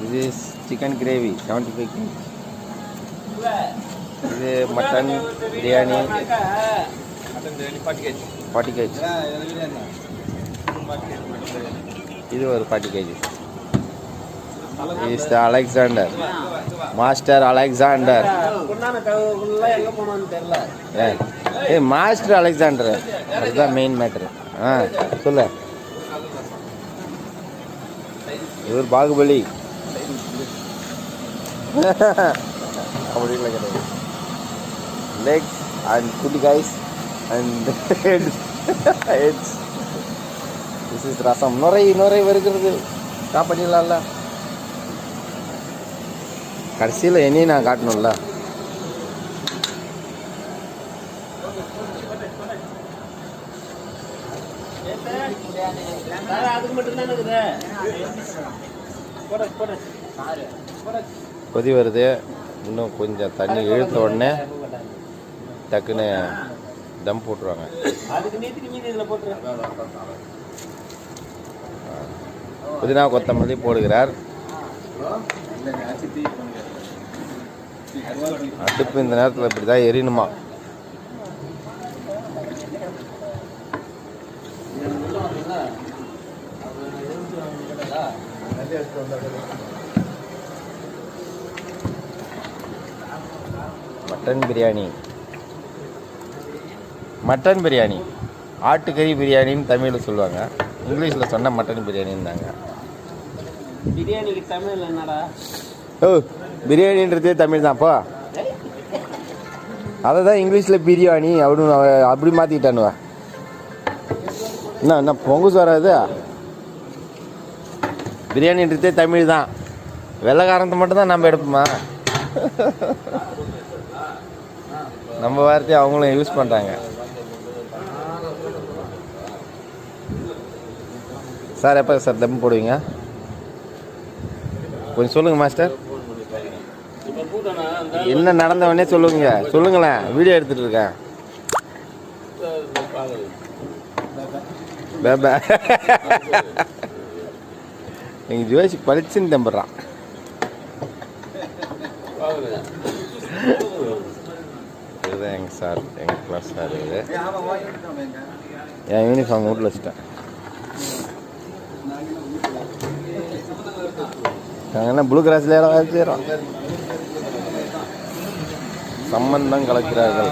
இது chicken gravy 75 kg. இது mutton biryani 40 kg. இது ஒரு 40 kg. Is the Alexander, Master Alexander. Hey, Master Alexander. That's the main matter. சொல்ல இவர் பாகுபலி. அப்படி இல்லை கிடையாது. Legs and குட்டி guys and heads. This is ரசம். நுரை வருகிறது. காப்பாற்றிடலாம்ல. கடைசியில் என்னையும் நான் காட்டணும்ல. கொதி வருது. இன்னும் கொஞ்சம் தண்ணி இழுத்த உடனே டக்குன்னு தம் போட்டுருவாங்க. புதினா கொத்தமல்லி போடுகிறார். அடுப்பு இந்த நேரத்தில் இப்படி தான் எரியணுமா. மட்டன் பிரியாணி ஆட்டுக்கறி பிரியாணின்னு தமிழில் சொல்லுவாங்க. இங்கிலீஷில் சொன்னால் மட்டன் பிரியாணின்னாங்க. பிரியாணிக்கு தமிழ் என்னடா? ஓ, பிரியாணின்றதே தமிழ் தான்ப்பா. அதை தான் இங்கிலீஷில் பிரியாணி அப்படின்னு அப்படி மாற்றிக்கிட்டானுவா. என்ன பொங்கு சோறாது? பிரியாணின்றதே தமிழ் தான். வெள்ளைக்காரத்தை மட்டும்தான் நம்ம எடுப்போமா? நம்ம வார்த்தையை அவங்களும் யூஸ் பண்ணுறாங்க. சார் எப்போ சார் தம் போடுவீங்க? கொஞ்சம் சொல்லுங்கள் மாஸ்டர். என்ன நடந்தவனே சொல்லுங்களேன். வீடியோ எடுத்துகிட்டு இருக்கேன். பேபா எங்கள் ஜோசி பளிச்சுன்னு தம்பிடுறான். இதுதான் எங்கள் சார், எங்கள் கிளாஸ் சார். இது என் யூனிஃபார்ம் வீட்டில் வச்சுட்டேன். என்ன ப்ளூ கிராஸ்ல சேரும் சம்பந்தம் கலக்கிறார்கள்.